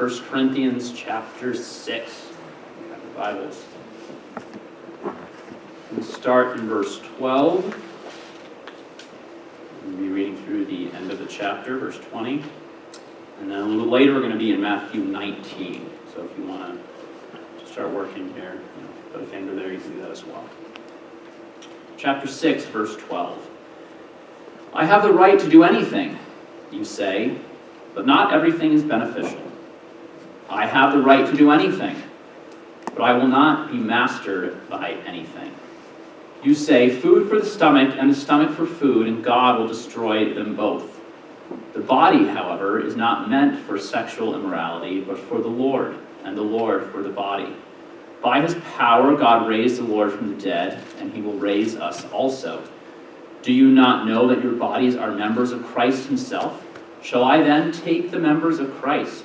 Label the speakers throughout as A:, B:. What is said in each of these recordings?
A: 1 Corinthians chapter 6. We have the Bibles. We'll start in verse 12. We'll be reading through the end of the chapter, verse 20. And then a little later, we're going to be in Matthew 19. So if you want to start working here, put a finger there, you can do that as well. Chapter 6, verse 12. I have the right to do anything, you say, but not everything is beneficial. I have the right to do anything, but I will not be mastered by anything. You say, food for the stomach and the stomach for food, and God will destroy them both. The body, however, is not meant for sexual immorality, but for the Lord, and the Lord for the body. By his power, God raised the Lord from the dead, and he will raise us also. Do you not know that your bodies are members of Christ himself? Shall I then take the members of Christ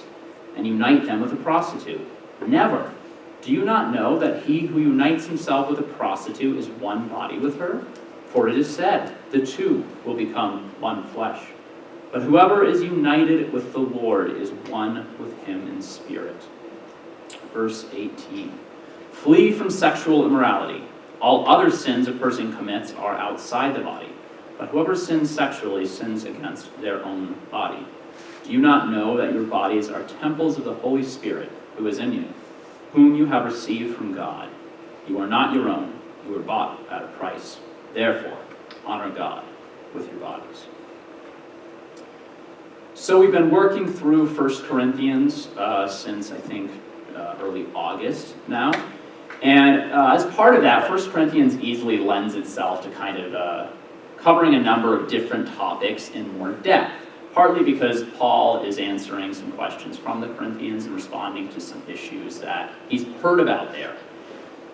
A: and unite them with a prostitute? Never. Do you not know that he who unites himself with a prostitute is one body with her? For it is said, the two will become one flesh. But whoever is united with the Lord is one with him in spirit. Verse 18. Flee from sexual immorality. All other sins a person commits are outside the body, but whoever sins sexually sins against their own body. Do you not know that your bodies are temples of the Holy Spirit who is in you, whom you have received from God? You are not your own, you were bought at a price. Therefore, honor God with your bodies. So we've been working through 1 Corinthians since, I think, early August now. And as part of that, 1 Corinthians easily lends itself to kind of covering a number of different topics in more depth, partly because Paul is answering some questions from the Corinthians and responding to some issues that he's heard about there.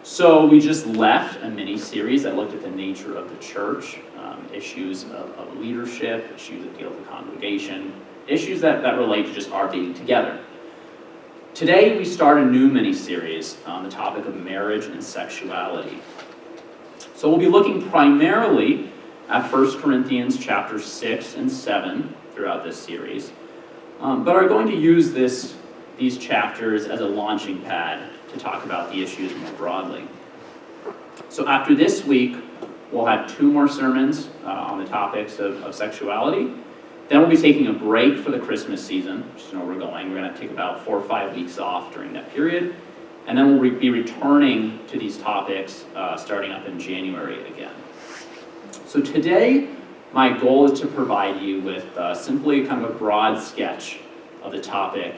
A: So we just left a mini-series that looked at the nature of the church, issues of leadership, issues that deal with the congregation, issues that relate to just our being together. Today, we start a new mini-series on the topic of marriage and sexuality. So we'll be looking primarily at 1 Corinthians chapters 6 and 7 throughout this series, but are going to use these chapters as a launching pad to talk about the issues more broadly. So after this week, we'll have 2 more sermons on the topics of sexuality. Then we'll be taking a break for the Christmas season, just to know where we're going. We're going to take about 4 or 5 weeks off during that period. And then we'll be returning to these topics starting up in January again. So today, my goal is to provide you with simply kind of a broad sketch of the topic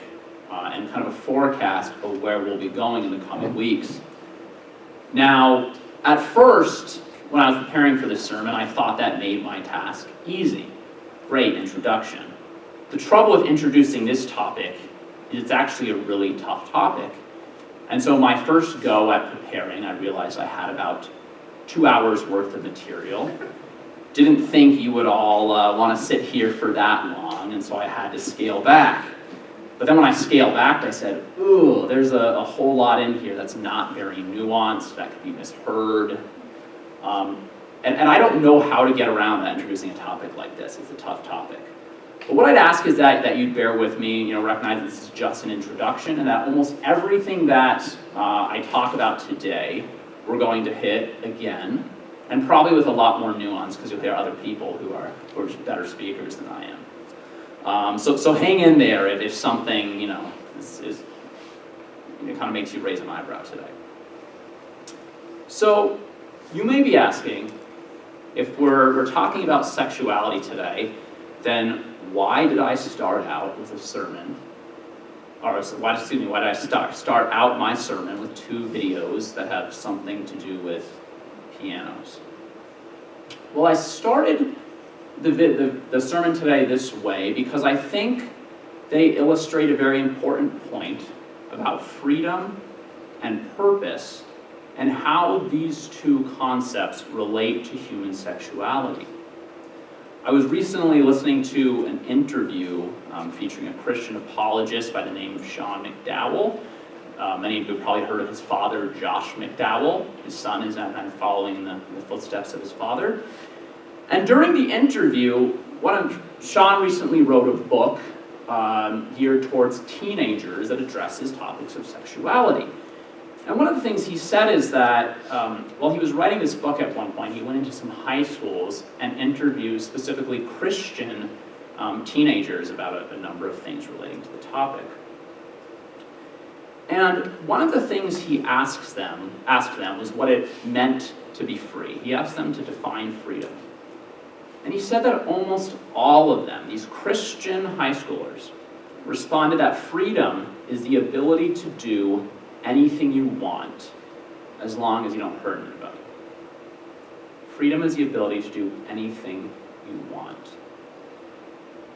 A: and kind of a forecast of where we'll be going in the coming weeks. Now, at first, when I was preparing for this sermon, I thought that made my task easy. Great introduction. The trouble with introducing this topic is it's actually a really tough topic. And so my first go at preparing, I realized I had about 2 hours worth of material. Didn't think you would all want to sit here for that long, and so I had to scale back. But then when I scaled back, I said, ooh, there's a whole lot in here that's not very nuanced, that could be misheard. And I don't know how to get around that introducing a topic like this. It's a tough topic. But what I'd ask is that you'd bear with me, recognize this is just an introduction, and that almost everything that I talk about today, we're going to hit again, and probably with a lot more nuance, because you'll hear other people who are just better speakers than I am. So hang in there if something, is kind of makes you raise an eyebrow today. So you may be asking, if we're talking about sexuality today, then why did I start out with a sermon? Why did I start out my sermon with 2 videos that have something to do with pianos? Well, I started the sermon today this way because I think they illustrate a very important point about freedom and purpose and how these 2 concepts relate to human sexuality. I was recently listening to an interview featuring a Christian apologist by the name of Sean McDowell. Many of you have probably heard of his father, Josh McDowell. His son is following in the footsteps of his father. And during the interview, Sean recently wrote a book geared towards teenagers that addresses topics of sexuality. And one of the things he said is that while he was writing this book at one point, he went into some high schools and interviewed specifically Christian teenagers about a number of things relating to the topic. And one of the things he asked them was what it meant to be free. He asked them to define freedom. And he said that almost all of them, these Christian high schoolers, responded that freedom is the ability to do anything you want as long as you don't hurt anybody. Freedom is the ability to do anything you want.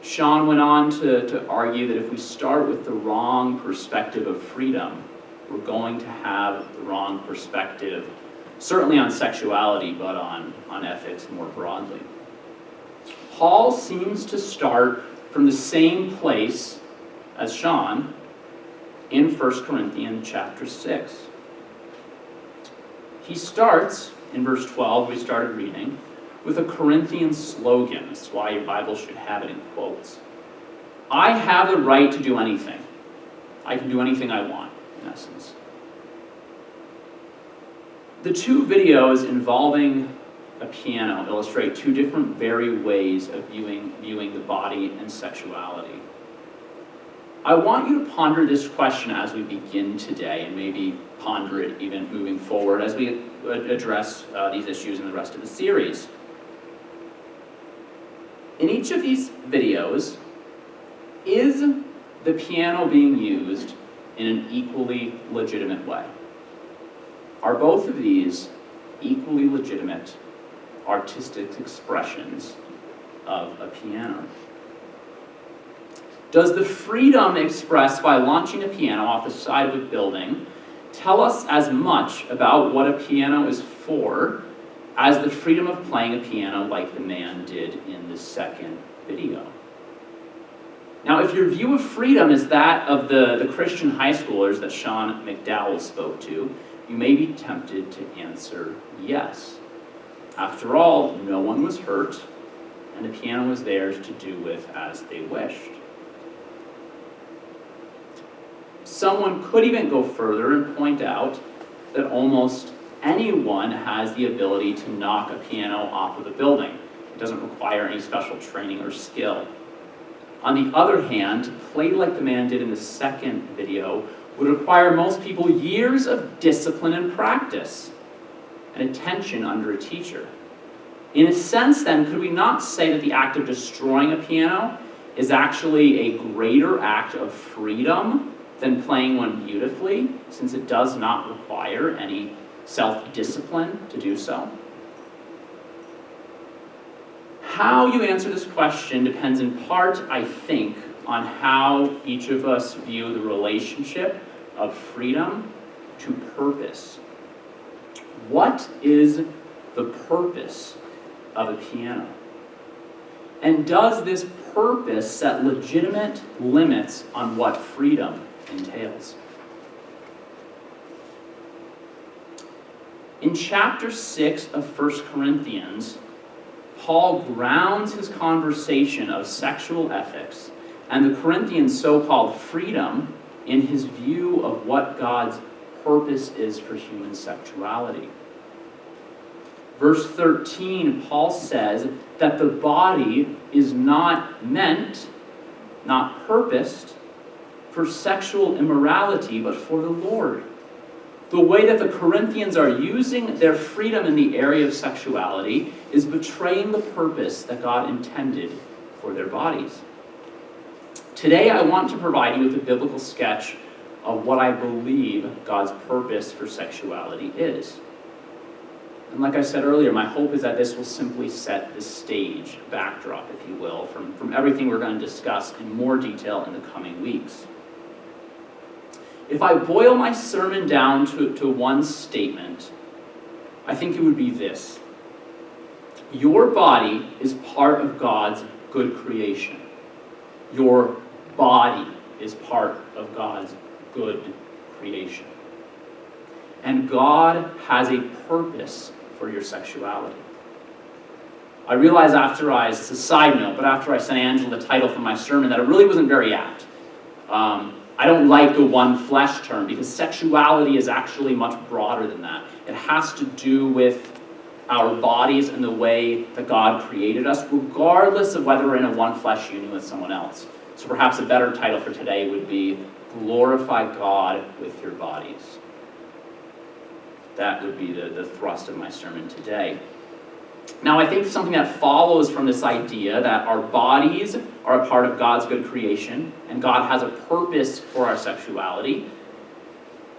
A: Sean went on to argue that if we start with the wrong perspective of freedom, we're going to have the wrong perspective, certainly on sexuality, but on ethics more broadly. Paul seems to start from the same place as Sean in 1 Corinthians chapter 6. He starts, in verse 12, we started reading, with a Corinthian slogan. That's why your Bible should have it in quotes. I have the right to do anything. I can do anything I want, in essence. The two videos involving a piano illustrate two different very ways of viewing the body and sexuality. I want you to ponder this question as we begin today, and maybe ponder it even moving forward as we address these issues in the rest of the series. In each of these videos, is the piano being used in an equally legitimate way? Are both of these equally legitimate artistic expressions of a piano? Does the freedom expressed by launching a piano off the side of a building tell us as much about what a piano is for as the freedom of playing a piano like the man did in the second video? Now, if your view of freedom is that of the Christian high schoolers that Sean McDowell spoke to, you may be tempted to answer yes. After all, no one was hurt, and the piano was theirs to do with as they wished. Someone could even go further and point out that almost anyone has the ability to knock a piano off of a building. It doesn't require any special training or skill. On the other hand, to play like the man did in the second video would require most people years of discipline and practice and attention under a teacher. In a sense, then, could we not say that the act of destroying a piano is actually a greater act of freedom than playing one beautifully, since it does not require any self-discipline to do so? How you answer this question depends in part, I think, on how each of us view the relationship of freedom to purpose. What is the purpose of a piano? And does this purpose set legitimate limits on what freedom entails? In chapter 6 of 1 Corinthians, Paul grounds his conversation of sexual ethics and the Corinthians' so-called freedom in his view of what God's purpose is for human sexuality. Verse 13, Paul says that the body is not meant, not purposed, for sexual immorality, but for the Lord. The way that the Corinthians are using their freedom in the area of sexuality is betraying the purpose that God intended for their bodies. Today, I want to provide you with a biblical sketch of what I believe God's purpose for sexuality is. And like I said earlier, my hope is that this will simply set the stage, backdrop, if you will, from everything we're going to discuss in more detail in the coming weeks. If I boil my sermon down to one statement, I think it would be this: your body is part of God's good creation. Your body is part of God's good creation. And God has a purpose for your sexuality. I realized it's a side note, but after I sent Angela the title for my sermon, that it really wasn't very apt. I don't like the one flesh term because sexuality is actually much broader than that. It has to do with our bodies and the way that God created us, regardless of whether we're in a one flesh union with someone else. So perhaps a better title for today would be Glorify God with Your Bodies. That would be the thrust of my sermon today. Now, I think something that follows from this idea that our bodies are a part of God's good creation and God has a purpose for our sexuality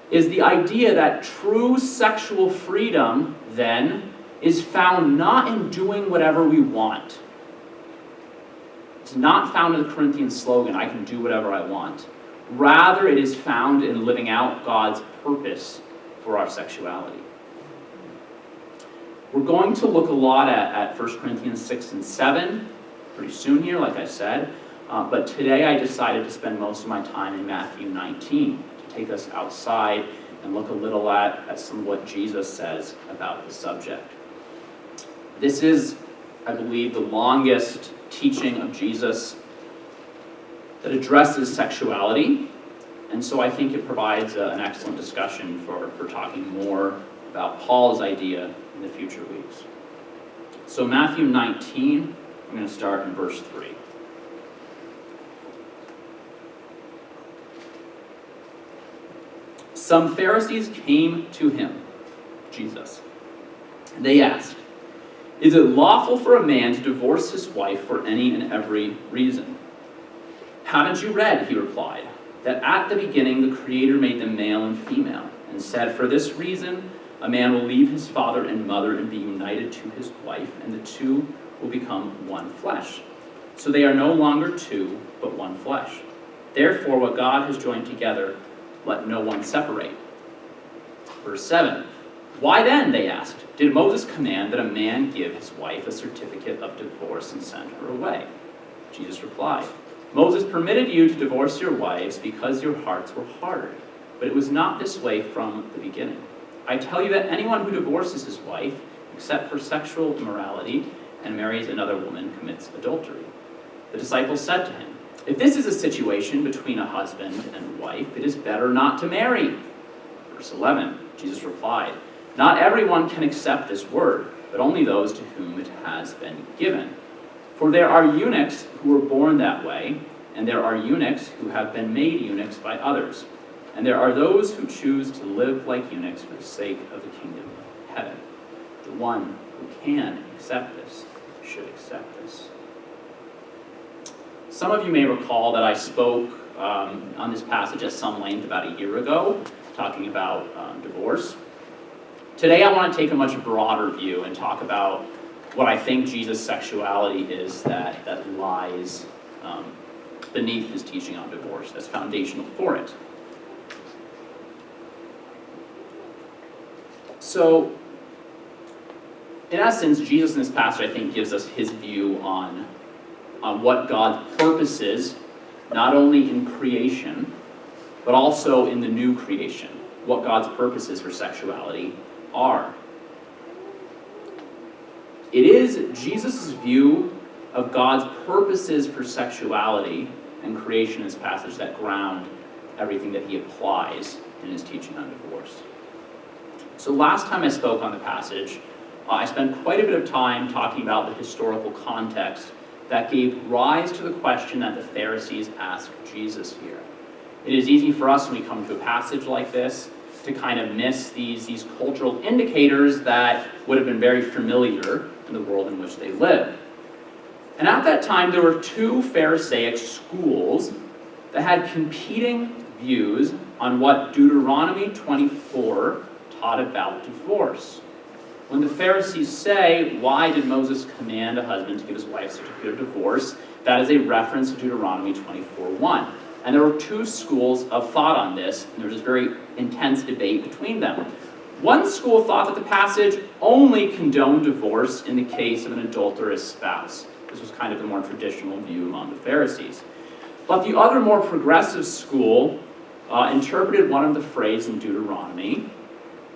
A: is the idea that true sexual freedom, then, is found not in doing whatever we want. It's not found in the Corinthian slogan, I can do whatever I want. Rather, it is found in living out God's purpose for our sexuality. We're going to look a lot at 1 Corinthians 6 and 7 pretty soon here, like I said. But today I decided to spend most of my time in Matthew 19 to take us outside and look a little at some of what Jesus says about the subject. This is, I believe, the longest teaching of Jesus that addresses sexuality. And so I think it provides an excellent discussion for talking more about Paul's idea in the future weeks. So Matthew 19, I'm going to start in verse 3. Some Pharisees came to him, Jesus. They asked, "Is it lawful for a man to divorce his wife for any and every reason?" "Haven't you read," he replied, "that at the beginning the Creator made them male and female, and said, 'For this reason a man will leave his father and mother and be united to his wife, and the two will become one flesh. So they are no longer two, but one flesh. Therefore what God has joined together, let no one separate.'" Verse 7. "Why then," they asked, "did Moses command that a man give his wife a certificate of divorce and send her away?" Jesus replied, "Moses permitted you to divorce your wives because your hearts were hard, but it was not this way from the beginning. I tell you that anyone who divorces his wife, except for sexual immorality, and marries another woman commits adultery." The disciples said to him, "If this is a situation between a husband and wife, it is better not to marry." Verse 11, Jesus replied, "Not everyone can accept this word, but only those to whom it has been given. For there are eunuchs who were born that way, and there are eunuchs who have been made eunuchs by others, and there are those who choose to live like eunuchs for the sake of the kingdom of heaven. The one who can accept this should accept this." Some of you may recall that I spoke on this passage at some length about a year ago, talking about divorce. Today I want to take a much broader view and talk about what I think Jesus' sexuality is that lies beneath his teaching on divorce, that's foundational for it. So, in essence, Jesus in this passage, I think, gives us his view on what God's purpose is, not only in creation, but also in the new creation, what God's purposes for sexuality are. It is Jesus' view of God's purposes for sexuality and creation in this passage that ground everything that he applies in his teaching on divorce. So last time I spoke on the passage, I spent quite a bit of time talking about the historical context that gave rise to the question that the Pharisees asked Jesus here. It is easy for us when we come to a passage like this to kind of miss these cultural indicators that would have been very familiar in the world in which they lived. And at that time, there were two Pharisaic schools that had competing views on what Deuteronomy 24 taught about divorce. When the Pharisees say, "Why did Moses command a husband to give his wife a certificate of divorce?" that is a reference to Deuteronomy 24:1. And there were two schools of thought on this, and there was this very intense debate between them. One school thought that the passage only condoned divorce in the case of an adulterous spouse. This was kind of the more traditional view among the Pharisees. But the other, more progressive school interpreted one of the phrases in Deuteronomy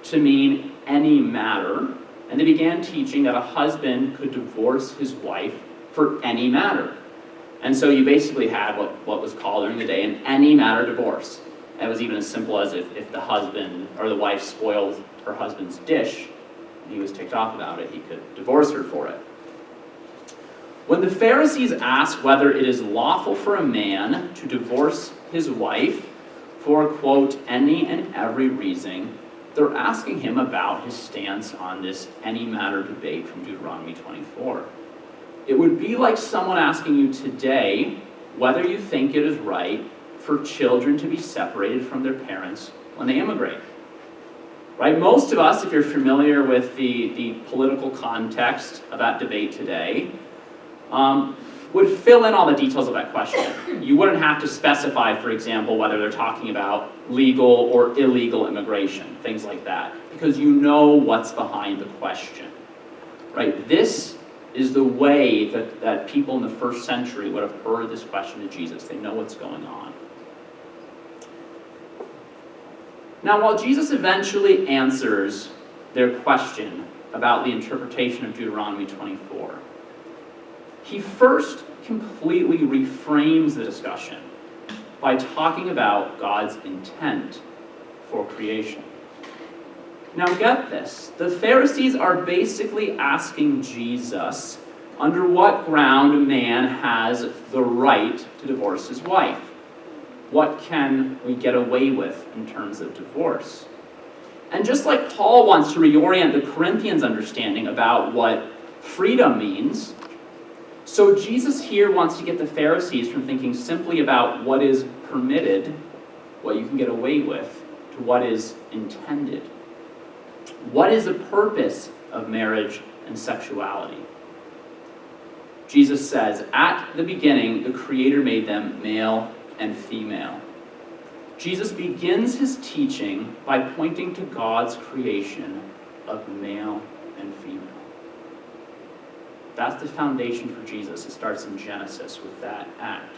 A: to mean any matter and they began teaching that a husband could divorce his wife for any matter. And so you basically had what was called during the day an any matter divorce. It was even as simple as if the husband or the wife spoiled her husband's dish, and he was ticked off about it, he could divorce her for it. When the Pharisees asked whether it is lawful for a man to divorce his wife for, quote, any and every reason, they're asking him about his stance on this any matter debate from Deuteronomy 24. It would be like someone asking you today whether you think it is right for children to be separated from their parents when they immigrate. Right? Most of us, if you're familiar with the political context of that debate today, would fill in all the details of that question. You wouldn't have to specify, for example, whether they're talking about legal or illegal immigration, things like that, because you know what's behind the question. Right? This is the way that people in the first century would have heard this question to Jesus. They know what's going on. Now, while Jesus eventually answers their question about the interpretation of Deuteronomy 24, he first completely reframes the discussion by talking about God's intent for creation. Now get this, the Pharisees are basically asking Jesus under what ground a man has the right to divorce his wife. What can we get away with in terms of divorce? And just like Paul wants to reorient the Corinthians' understanding about what freedom means, so Jesus here wants to get the Pharisees from thinking simply about what is permitted, what you can get away with, to what is intended. What is the purpose of marriage and sexuality? Jesus says, at the beginning, the Creator made them male and female. Jesus begins his teaching by pointing to God's creation of male and female. That's the foundation for Jesus. It starts in Genesis with that act.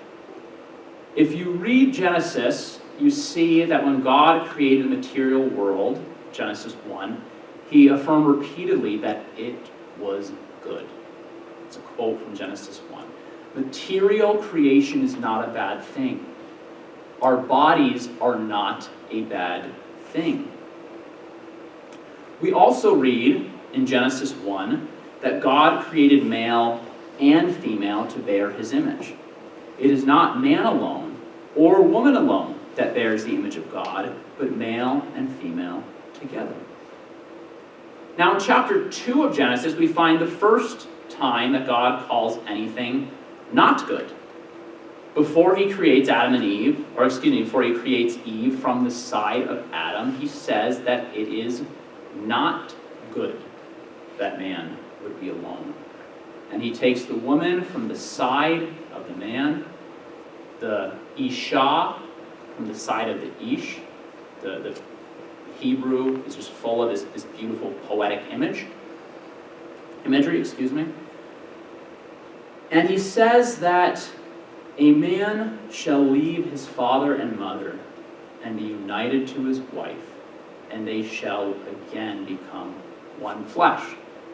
A: If you read Genesis, you see that when God created the material world, Genesis 1, he affirmed repeatedly that it was good. It's a quote from Genesis 1. Material creation is not a bad thing. Our bodies are not a bad thing. We also read in Genesis 1 that God created male and female to bear his image. It is not man alone or woman alone that bears the image of God, but male and female together. Now in chapter 2 of Genesis, we find the first time that God calls anything not good. Before he creates Adam and Eve, before he creates Eve from the side of Adam, he says that it is not good that man would be alone. And he takes the woman from the side of the man, the Isha from the side of the Ish. The Hebrew is just full of this beautiful poetic imagery. And he says that a man shall leave his father and mother and be united to his wife, and they shall again become one flesh,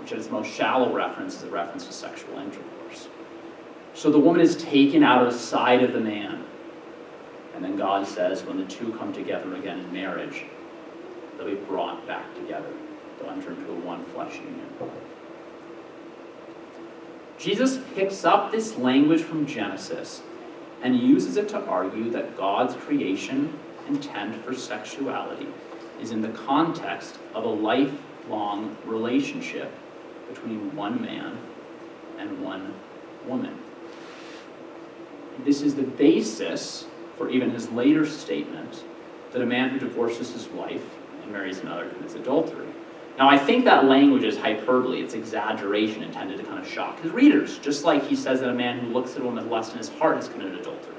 A: which at its most shallow reference is a reference to sexual intercourse. So the woman is taken out of the side of the man, and then God says when the two come together again in marriage, they'll be brought back together. They'll enter into a one flesh union. Jesus picks up this language from Genesis and uses it to argue that God's creation intent for sexuality is in the context of a lifelong relationship between one man and one woman. This is the basis for even his later statement that a man who divorces his wife and marries another commits adultery. Now, I think that language is hyperbole. It's exaggeration intended to kind of shock his readers, just like he says that a man who looks at a woman with lust in his heart has committed adultery.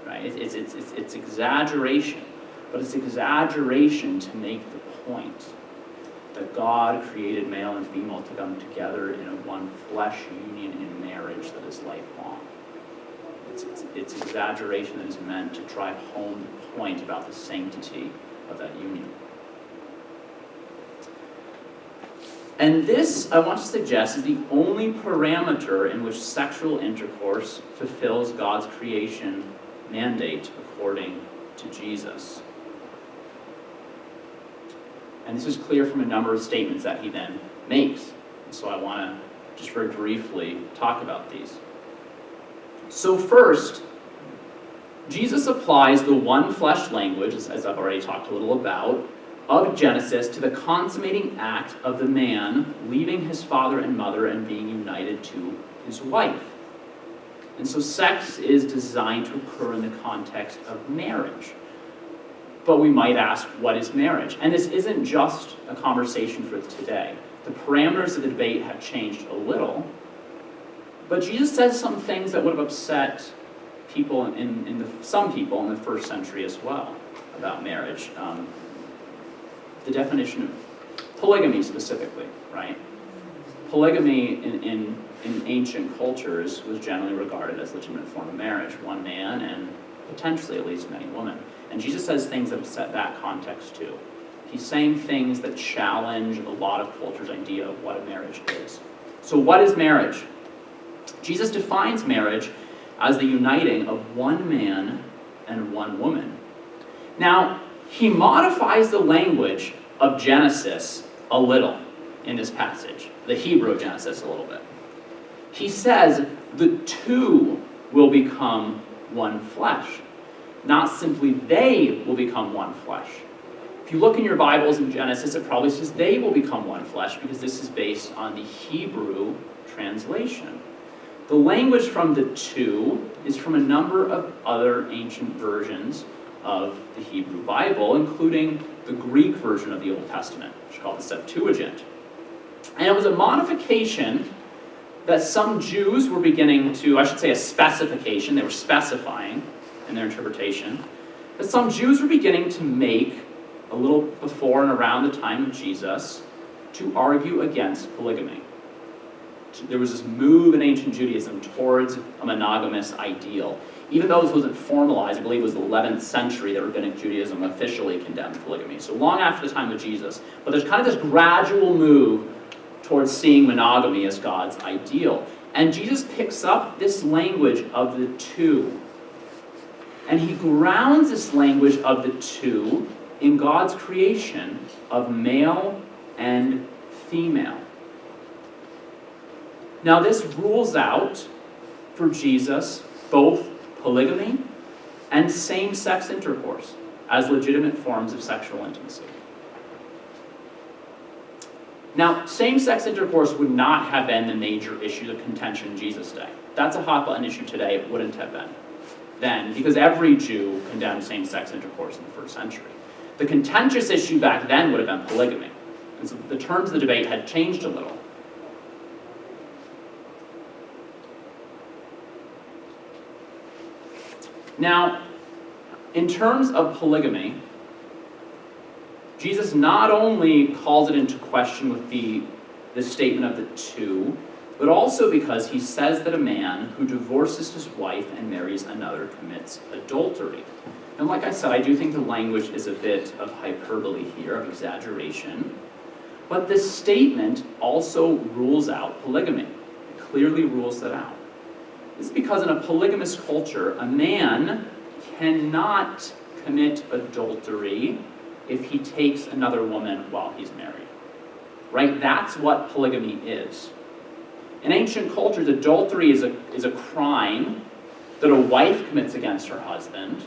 A: Right? It's exaggeration, but it's exaggeration to make the point that God created male and female to come together in a one flesh union in marriage that is lifelong. It's exaggeration that is meant to drive home the point about the sanctity of that union. And this, I want to suggest, is the only parameter in which sexual intercourse fulfills God's creation mandate according to Jesus. And this is clear from a number of statements that he then makes. So I want to just very briefly talk about these. So first, Jesus applies the one flesh language, as I've already talked a little about, of Genesis to the consummating act of the man leaving his father and mother and being united to his wife. And so sex is designed to occur in the context of marriage. But we might ask, what is marriage? And this isn't just a conversation for today. The parameters of the debate have changed a little, but Jesus says some things that would have upset people some people in the first century as well about marriage. The definition of polygamy specifically, right? Polygamy in ancient cultures was generally regarded as a legitimate form of marriage, one man and potentially at least many women. And Jesus says things that upset that context too. He's saying things that challenge a lot of culture's idea of what a marriage is. So what is marriage? Jesus defines marriage as the uniting of one man and one woman. Now, he modifies the language of Genesis a little in this passage, the Hebrew Genesis a little bit. He says the two will become one flesh, not simply they will become one flesh. If you look in your Bibles in Genesis, it probably says they will become one flesh because this is based on the Hebrew translation. The language from the two is from a number of other ancient versions of the Hebrew Bible, including the Greek version of the Old Testament, which is called the Septuagint. And it was a modification that some Jews were beginning to, I should say a specification, they were specifying in their interpretation, that some Jews were beginning to make a little before and around the time of Jesus to argue against polygamy. There was this move in ancient Judaism towards a monogamous ideal. Even though this wasn't formalized, I believe it was the 11th century that Rabbinic Judaism officially condemned polygamy. So long after the time of Jesus. But there's kind of this gradual move towards seeing monogamy as God's ideal. And Jesus picks up this language of the two. And he grounds this language of the two in God's creation of male and female. Now this rules out, for Jesus, both polygamy and same-sex intercourse as legitimate forms of sexual intimacy. Now, same-sex intercourse would not have been the major issue of contention in Jesus' day. That's a hot-button issue today. It wouldn't have been then, because every Jew condemned same-sex intercourse in the first century. The contentious issue back then would have been polygamy. And so the terms of the debate had changed a little. Now, in terms of polygamy, Jesus not only calls it into question with the statement of the two, but also because he says that a man who divorces his wife and marries another commits adultery. And like I said, I do think the language is a bit of hyperbole here, of exaggeration. But this statement also rules out polygamy. It clearly rules that out. This is because in a polygamous culture, a man cannot commit adultery if he takes another woman while he's married. Right? That's what polygamy is. In ancient cultures, adultery is a crime that a wife commits against her husband,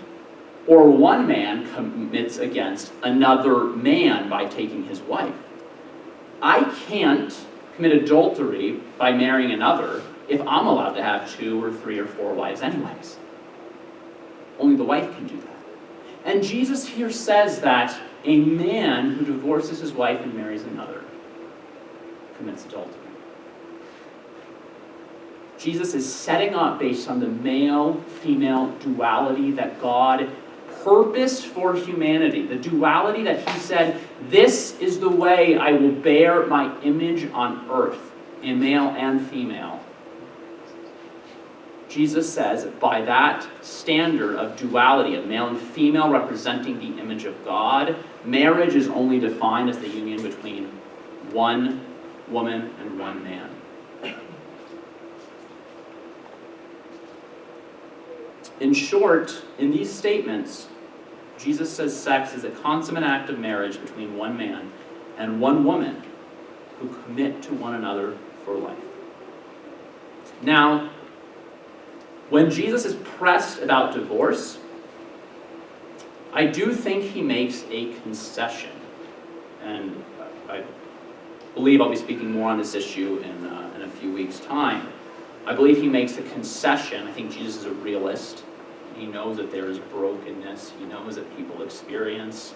A: or one man commits against another man by taking his wife. I can't commit adultery by marrying another if I'm allowed to have 2 or 3 or 4 wives anyways. Only the wife can do that. And Jesus here says that a man who divorces his wife and marries another commits adultery. Jesus is setting up based on the male-female duality that God purposed for humanity. The duality that he said, this is the way I will bear my image on earth, in male and female. Jesus says, by that standard of duality, of male and female representing the image of God, marriage is only defined as the union between one woman and one man. In short, in these statements, Jesus says sex is a consummate act of marriage between one man and one woman who commit to one another for life. Now, when Jesus is pressed about divorce, I do think he makes a concession. And I believe I'll be speaking more on this issue in a few weeks' time. I believe he makes a concession. I think Jesus is a realist. He knows that there is brokenness. He knows that people experience,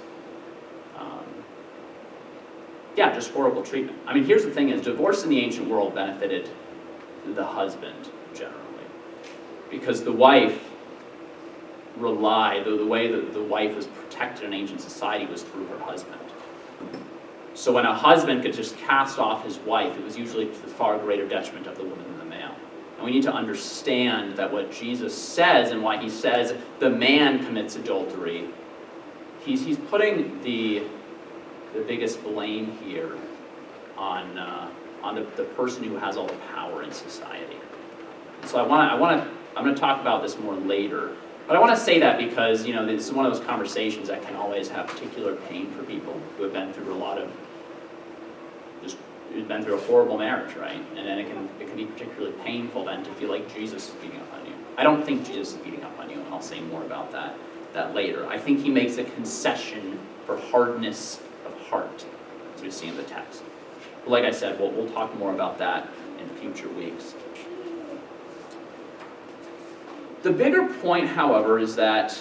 A: just horrible treatment. I mean, here's the thing is, divorce in the ancient world benefited the husband, generally. Because the wife relied, the way that the wife was protected in ancient society was through her husband. So when a husband could just cast off his wife, it was usually to the far greater detriment of the woman than the male. And we need to understand that what Jesus says and why he says the man commits adultery, he's putting the biggest blame here on the person who has all the power in society. So I'm going to talk about this more later. But I want to say that because, this is one of those conversations that can always have particular pain for people who have been through been through a horrible marriage, right? And then it can be particularly painful then to feel like Jesus is beating up on you. I don't think Jesus is beating up on you, and I'll say more about that later. I think he makes a concession for hardness of heart, as we see in the text. But like I said, we'll talk more about that in future weeks. The bigger point, however, is that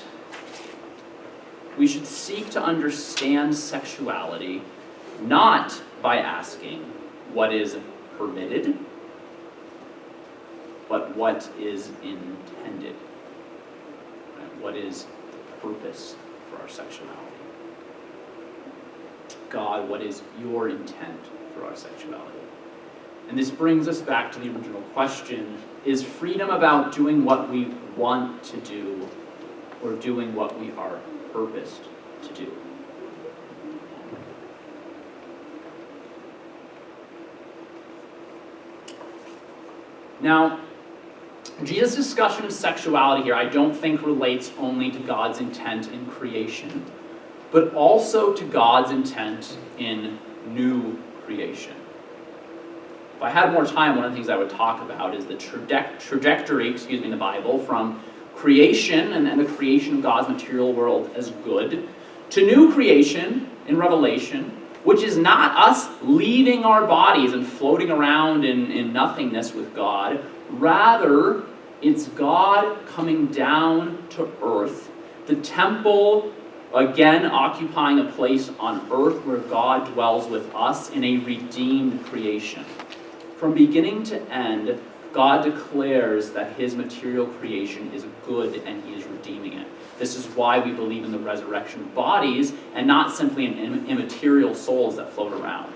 A: we should seek to understand sexuality not by asking what is permitted, but what is intended. Right? What is the purpose for our sexuality? God, what is your intent for our sexuality? And this brings us back to the original question: is freedom about doing what we want to do or doing what we are purposed to do? Now, Jesus' discussion of sexuality here, I don't think relates only to God's intent in creation, but also to God's intent in new creation. If I had more time, one of the things I would talk about is the trajectory in the Bible from creation and the creation of God's material world as good to new creation in Revelation, which is not us leaving our bodies and floating around in nothingness with God. Rather, it's God coming down to earth, the temple again occupying a place on earth where God dwells with us in a redeemed creation. From beginning to end, God declares that his material creation is good and he is redeeming it. This is why we believe in the resurrection of bodies and not simply in immaterial souls that float around.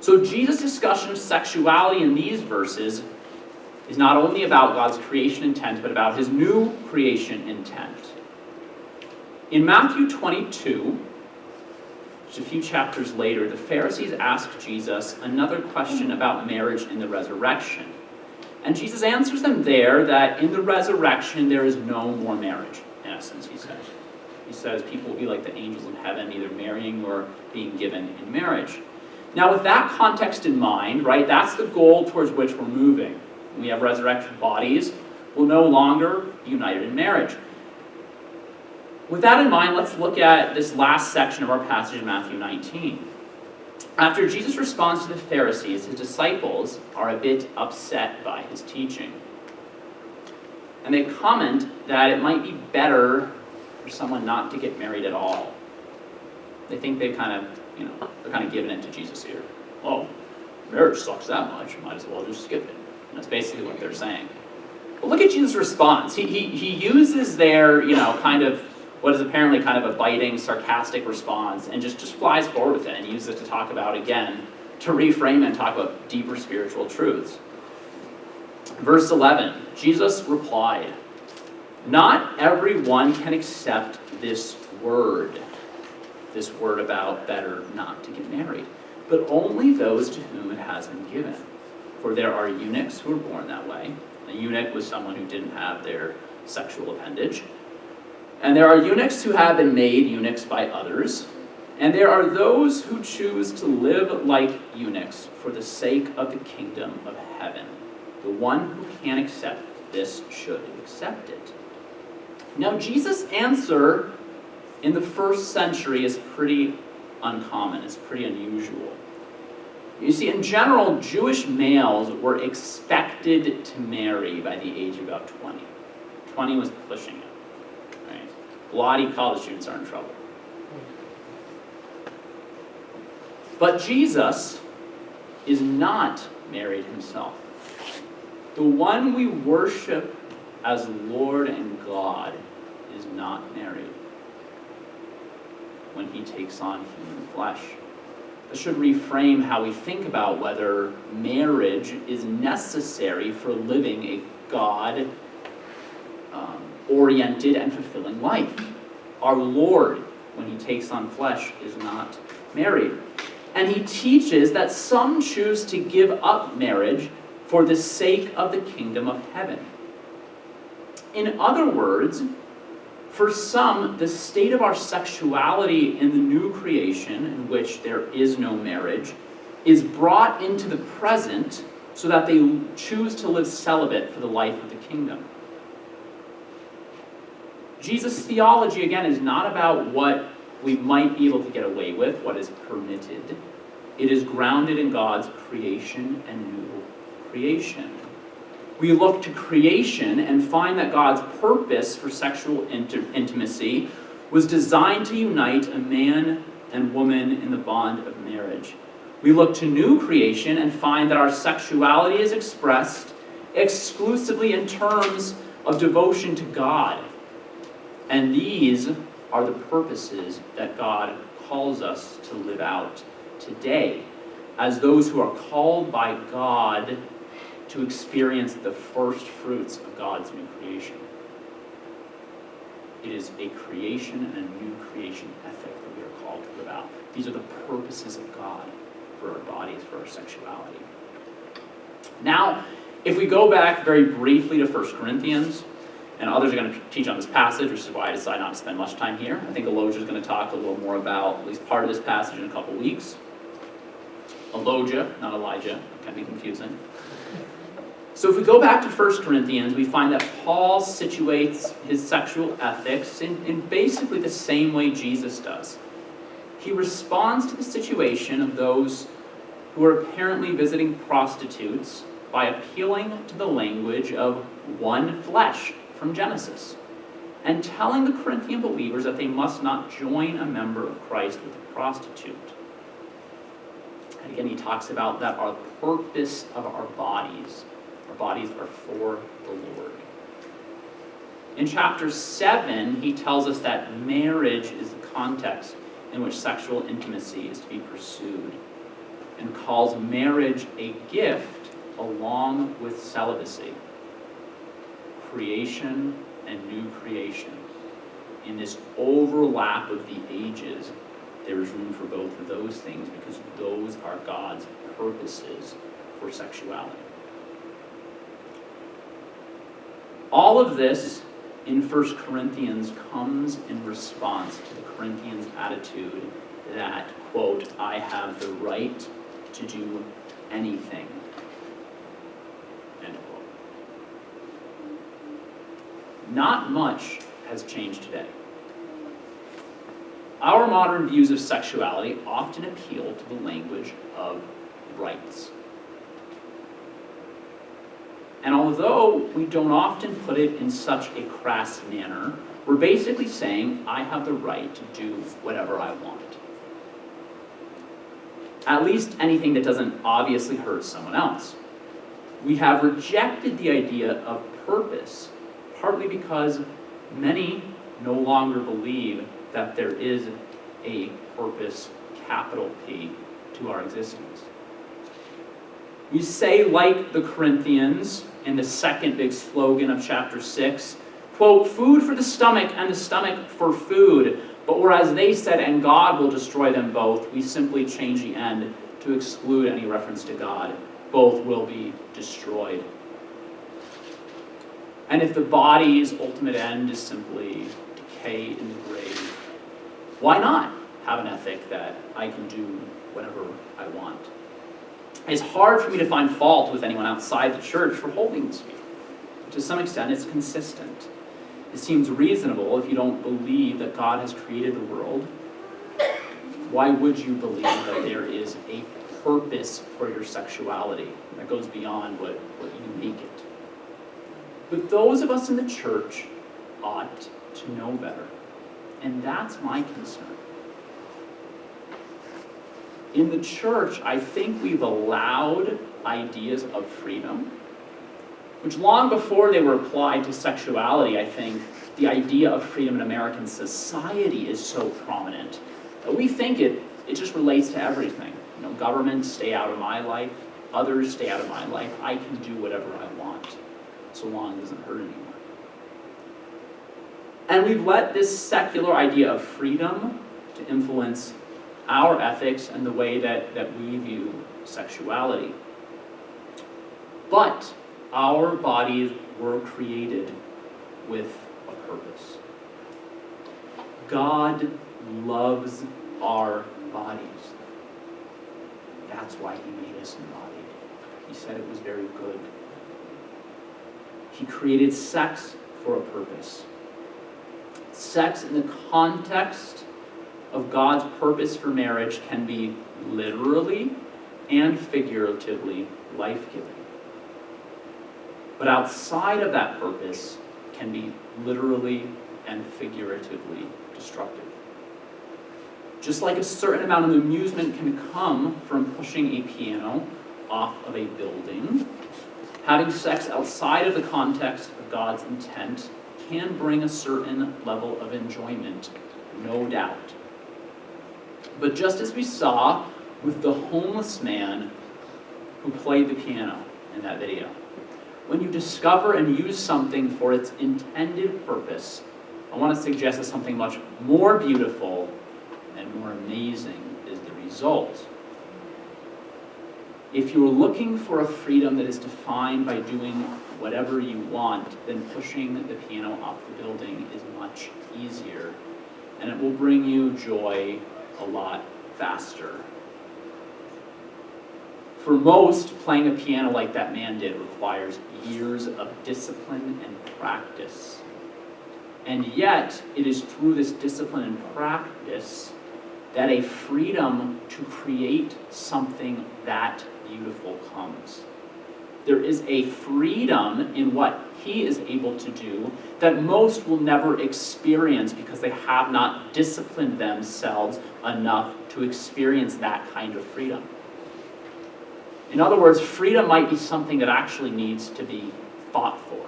A: So Jesus' discussion of sexuality in these verses is not only about God's creation intent, but about his new creation intent. In Matthew 22, just a few chapters later, the Pharisees asked Jesus another question about marriage in the resurrection. And Jesus answers them there that in the resurrection there is no more marriage, in essence, he says. He says people will be like the angels in heaven, either marrying or being given in marriage. Now with that context in mind, right, that's the goal towards which we're moving. When we have resurrection bodies, we'll no longer be united in marriage. With that in mind, let's look at this last section of our passage in Matthew 19. After Jesus responds to the Pharisees, his disciples are a bit upset by his teaching. And they comment that it might be better for someone not to get married at all. They think they're kind of giving it to Jesus here. Oh, marriage sucks that much, might as well just skip it. And that's basically what they're saying. But look at Jesus' response. He uses their, what is apparently kind of a biting, sarcastic response, and just flies forward with it and uses it to talk about, again, to reframe and talk about deeper spiritual truths. Verse 11, Jesus replied, "Not everyone can accept this word about better not to get married. but only those to whom it has been given. For there are eunuchs who are born that way. A eunuch was someone who didn't have their sexual appendage. And there are eunuchs who have been made eunuchs by others. And there are those who choose to live like eunuchs for the sake of the kingdom of heaven. The one who can accept this should accept it. Now, Jesus' answer in the first century is pretty uncommon. It's pretty unusual. You see, in general, Jewish males were expected to marry by the age of about 20. 20 was pushing it. Right? A lot of college students are in trouble. But Jesus is not married himself. The one we worship as Lord and God is not married when he takes on human flesh. This should reframe how we think about whether marriage is necessary for living a God-oriented and fulfilling life. Our Lord, when he takes on flesh, is not married. And he teaches that some choose to give up marriage for the sake of the kingdom of heaven. In other words, for some, the state of our sexuality in the new creation, in which there is no marriage, is brought into the present so that they choose to live celibate for the life of the kingdom. Jesus' theology, again, is not about what we might be able to get away with, what is permitted. It is grounded in God's creation and new creation. We look to creation and find that God's purpose for sexual intimacy was designed to unite a man and woman in the bond of marriage. We look to new creation and find that our sexuality is expressed exclusively in terms of devotion to God. And these are the purposes that God calls us to live out today, as those who are called by God to experience the first fruits of God's new creation. It is a creation and a new creation ethic that we are called to live out. These are the purposes of God for our bodies, for our sexuality. Now, if we go back very briefly to 1 Corinthians, and others are going to teach on this passage, which is why I decided not to spend much time here. I think Elijah is going to talk a little more about at least part of this passage in a couple weeks. Elijah, not Elijah, it can be confusing. So if we go back to 1 Corinthians, we find that Paul situates his sexual ethics in basically the same way Jesus does. He responds to the situation of those who are apparently visiting prostitutes by appealing to the language of one flesh from Genesis, and telling the Corinthian believers that they must not join a member of Christ with a prostitute. And again, he talks about that our purpose of our bodies are for the Lord. In chapter 7, he tells us that marriage is the context in which sexual intimacy is to be pursued, and calls marriage a gift along with celibacy. Creation and new creation. In this overlap of the ages, there is room for both of those things because those are God's purposes for sexuality. All of this in 1 Corinthians comes in response to the Corinthians' attitude that, quote, I have the right to do anything, end quote. Not much has changed today. Our modern views of sexuality often appeal to the language of rights. And although we don't often put it in such a crass manner, we're basically saying, I have the right to do whatever I want. At least anything that doesn't obviously hurt someone else. We have rejected the idea of purpose, partly because many no longer believe that there is a purpose, capital P, to our existence. We say, like the Corinthians, in the second big slogan of chapter 6, quote, food for the stomach and the stomach for food. But whereas they said, and God will destroy them both, we simply change the end to exclude any reference to God, both will be destroyed. And if the body's ultimate end is simply decay in the grave, why not have an ethic that I can do whatever I want? It's hard for me to find fault with anyone outside the church for holding this view. To some extent, it's consistent. It seems reasonable if you don't believe that God has created the world. Why would you believe that there is a purpose for your sexuality that goes beyond what you make it? But those of us in the church ought to know better. And that's my concern. In the church, I think we've allowed ideas of freedom, which long before they were applied to sexuality, I think the idea of freedom in American society is so prominent that we think it just relates to everything. Government, stay out of my life. Others, stay out of my life. I can do whatever I want, so long as it doesn't hurt anyone. And we've let this secular idea of freedom to influence our ethics and the way that we view sexuality. But our bodies were created with a purpose. God loves our bodies. That's why he made us embodied. He said it was very good. He created sex for a purpose. Sex in the context of God's purpose for marriage can be literally and figuratively life-giving. But outside of that purpose can be literally and figuratively destructive. Just like a certain amount of amusement can come from pushing a piano off of a building, having sex outside of the context of God's intent can bring a certain level of enjoyment, no doubt. But just as we saw with the homeless man who played the piano in that video, when you discover and use something for its intended purpose, I want to suggest that something much more beautiful and more amazing is the result. If you're looking for a freedom that is defined by doing whatever you want, then pushing the piano off the building is much easier, and it will bring you joy a lot faster. For most, playing a piano like that man did requires years of discipline and practice. And yet, it is through this discipline and practice that a freedom to create something that beautiful comes. There is a freedom in what he is able to do that most will never experience because they have not disciplined themselves enough to experience that kind of freedom. In other words, freedom might be something that actually needs to be fought for.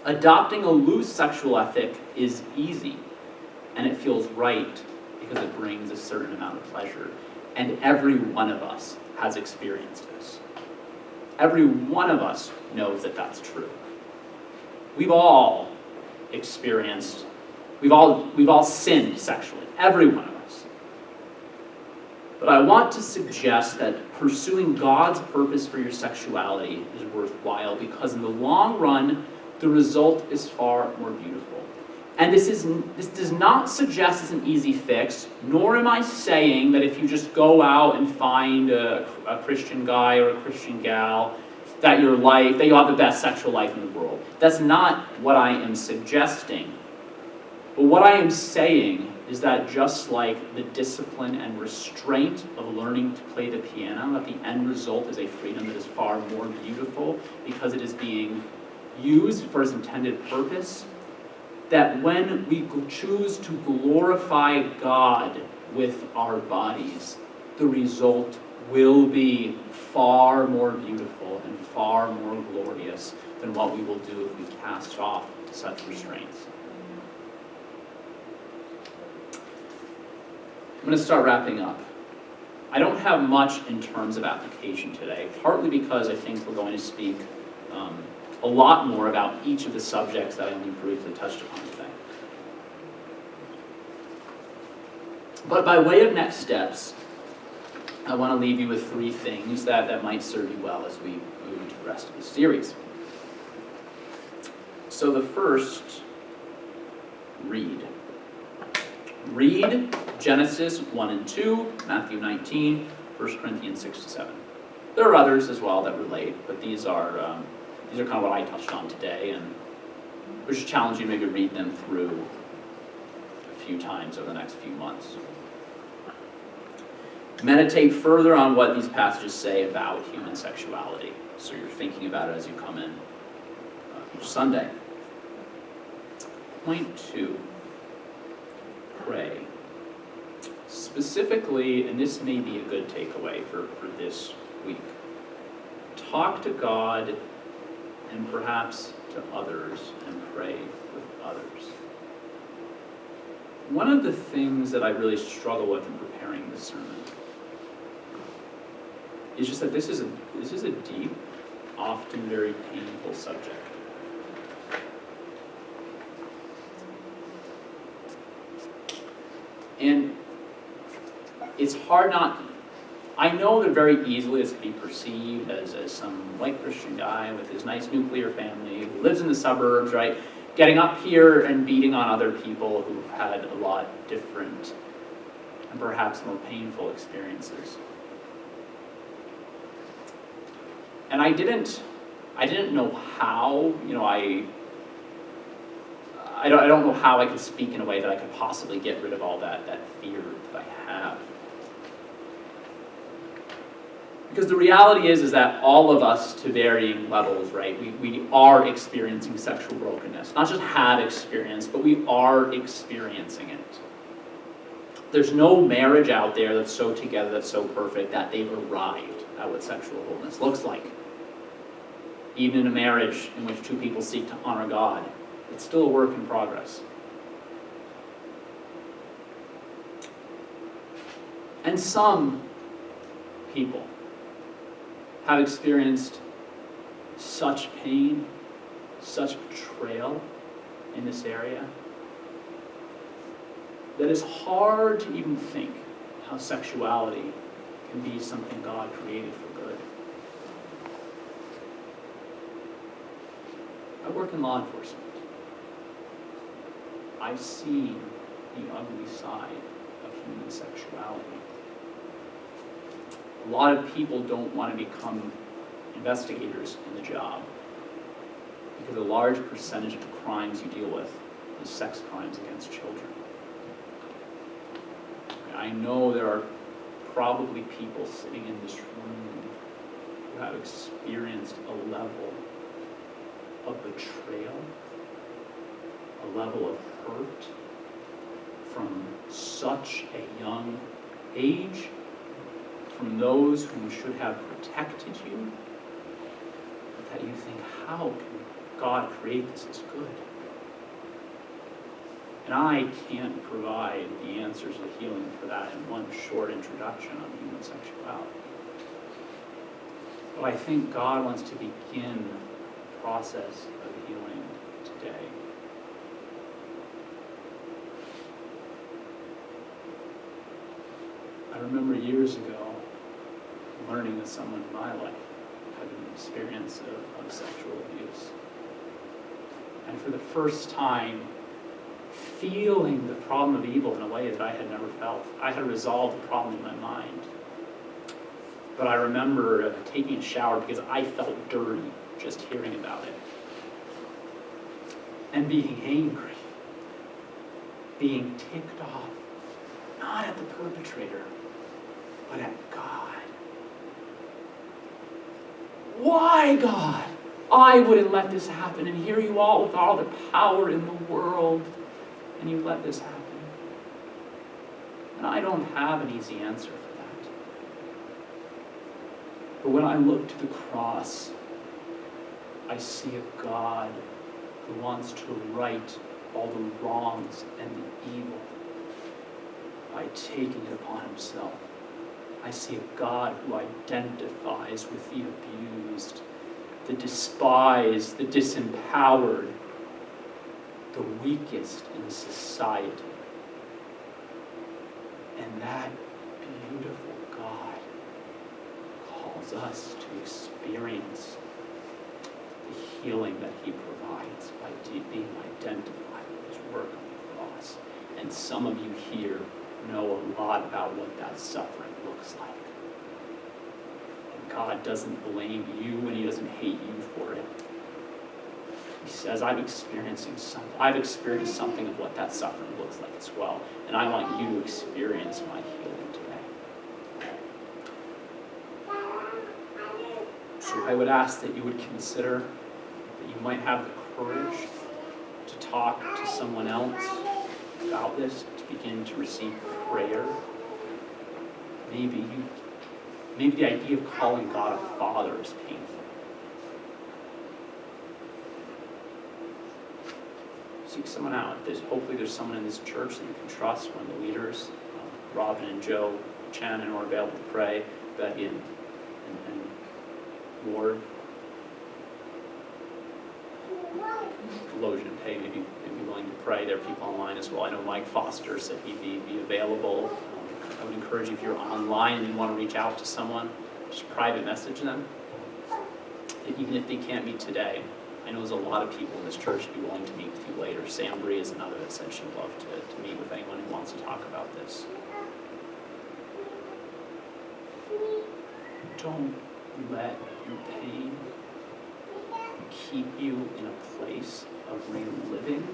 A: Adopting a loose sexual ethic is easy, and it feels right because it brings a certain amount of pleasure. And every one of us has experienced this. Every one of us knows that that's true. We've all experienced, we've all sinned sexually, every one of us. But I want to suggest that pursuing God's purpose for your sexuality is worthwhile because in the long run, the result is far more beautiful. And this does not suggest it's an easy fix, nor am I saying that if you just go out and find a Christian guy or a Christian gal, that you'll have the best sexual life in the world. That's not what I am suggesting. But what I am saying is that just like the discipline and restraint of learning to play the piano, that the end result is a freedom that is far more beautiful because it is being used for its intended purpose, that when we choose to glorify God with our bodies, the result will be far more beautiful and far more glorious than what we will do if we cast off such restraints. I'm going to start wrapping up. I don't have much in terms of application today, partly because I think we're going to speak a lot more about each of the subjects that I only briefly touched upon today. But by way of next steps, I want to leave you with 3 things that might serve you well as we move into the rest of the series. So the first, read. Read Genesis 1 and 2, Matthew 19, 1 Corinthians 6 to 7. There are others as well that relate, but these are kind of what I touched on today, and I just challenge you to maybe read them through a few times over the next few months. Meditate further on what these passages say about human sexuality, so you're thinking about it as you come in each Sunday. Point 2, pray. Specifically, and this may be a good takeaway for this week, talk to God and perhaps to others and pray with others. One of the things that I really struggle with in preparing this sermon is just that this is a deep, often very painful subject. And it's hard not, I know that very easily this can be perceived as some white Christian guy with his nice nuclear family who lives in the suburbs, right? Getting up here and beating on other people who've had a lot different and perhaps more painful experiences. And I didn't know how, I don't know how I could speak in a way that I could possibly get rid of all that fear that I have. Because the reality is that all of us, to varying levels, right, we are experiencing sexual brokenness. Not just have experienced, but we are experiencing it. There's no marriage out there that's so together, that's so perfect, that they've arrived at what sexual wholeness looks like. Even in a marriage in which 2 people seek to honor God, it's still a work in progress. And some people have experienced such pain, such betrayal in this area, that it's hard to even think how sexuality can be something God created for good. I work in law enforcement. I've seen the ugly side of human sexuality. A lot of people don't want to become investigators in the job because a large percentage of the crimes you deal with is sex crimes against children. I know there are probably people sitting in this room who have experienced a level of betrayal, a level of hurt from such a young age, from those who should have protected you, that you think, how can God create this as good? And I can't provide the answers of healing for that in one short introduction on human sexuality. But I think God wants to begin the process of healing today. I remember years ago learning that someone in my life had an experience of sexual abuse. And for the first time, feeling the problem of evil in a way that I had never felt. I had resolved the problem in my mind. But I remember taking a shower because I felt dirty just hearing about it. And being angry. Being ticked off. Not at the perpetrator, but at God. Why, God? I wouldn't let this happen. And here you are with all the power in the world, and you let this happen. And I don't have an easy answer for that. But when I look to the cross, I see a God who wants to right all the wrongs and the evil by taking it upon himself. I see a God who identifies with the abused, the despised, the disempowered, the weakest in society. And that beautiful God calls us to experience the healing that he provides by being identified with his work on the cross. And some of you here know a lot about what that suffering looks like. And God doesn't blame you and he doesn't hate you for it. He says, I've experienced something of what that suffering looks like as well. And I want you to experience my healing today. So I would ask that you would consider that you might have the courage to talk to someone else about this, to begin to receive prayer. Maybe the idea of calling God a father is painful. Seek someone out. Hopefully there's someone in this church that you can trust, one of the leaders. Robin and Joe Shannon are available to pray. Becky and Ward. Logan and Tay may be willing to pray. There are people online as well. I know Mike Foster said he'd be available. I would encourage you, if you're online and you want to reach out to someone, just private message them. Even if they can't meet today. I know there's a lot of people in this church who'd be willing to meet with you later. Sam Bree is another that said she'd love to meet with anyone who wants to talk about this. Don't let your pain keep you in a place of reliving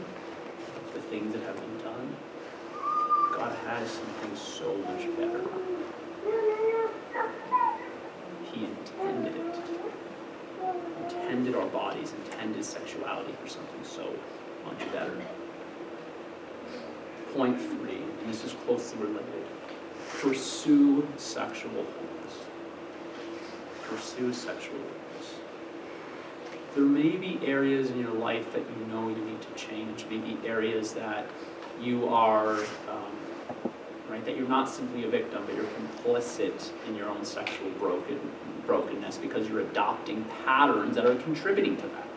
A: the things that have been done. God has something so much better. He intended it. Intended our bodies, intended sexuality for something so much better. Point 3, and this is closely related. Pursue sexual wholeness. Pursue sexual wholeness. There may be areas in your life that you know you need to change, maybe areas that you are, that you're not simply a victim, but you're complicit in your own sexual brokenness because you're adopting patterns that are contributing to that.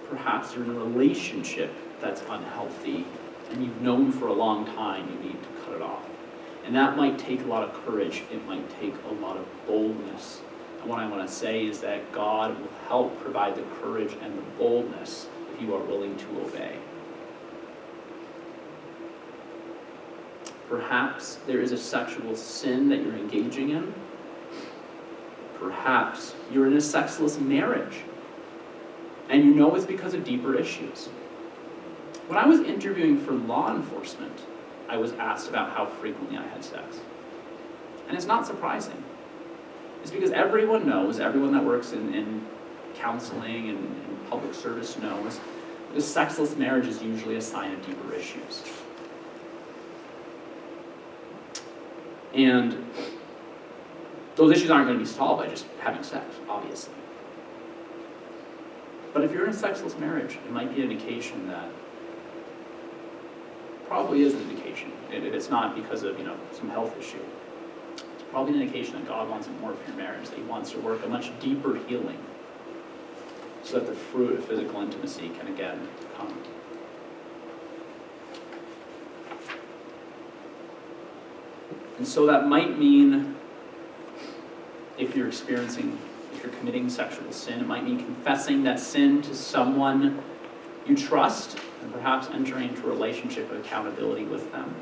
A: Perhaps you're in a relationship that's unhealthy and you've known for a long time you need to cut it off. And that might take a lot of courage. It might take a lot of boldness. And what I want to say is that God will help provide the courage and the boldness if you are willing to obey. Perhaps there is a sexual sin that you're engaging in. Perhaps you're in a sexless marriage, and you know it's because of deeper issues. When I was interviewing for law enforcement, I was asked about how frequently I had sex. And it's not surprising. It's because everyone that works in counseling and public service knows that a sexless marriage is usually a sign of deeper issues. And those issues aren't going to be solved by just having sex, obviously. But if you're in a sexless marriage, it might be an indication that, probably is an indication, if it's not because of some health issue, it's probably an indication that God wants more for your marriage, that he wants to work a much deeper healing so that the fruit of physical intimacy can again come. And so that might mean, if you're committing sexual sin, it might mean confessing that sin to someone you trust, and perhaps entering into a relationship of accountability with them.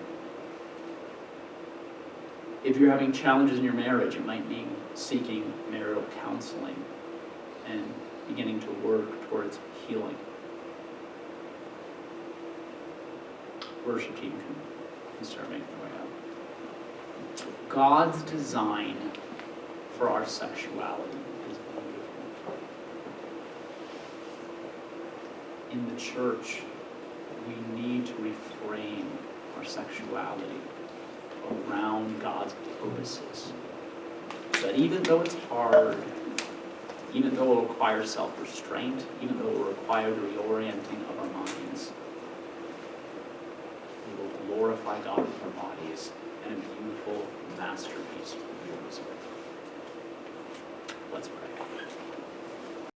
A: If you're having challenges in your marriage, it might mean seeking marital counseling and beginning to work towards healing. Worship team can start making their way out. God's design for our sexuality is wonderful. In the church, we need to reframe our sexuality around God's purposes. So that even though it's hard, even though it will require self-restraint, even though it will require the reorienting of our minds, we will glorify God with our bodies and a beautiful masterpiece will be a result. Let's pray.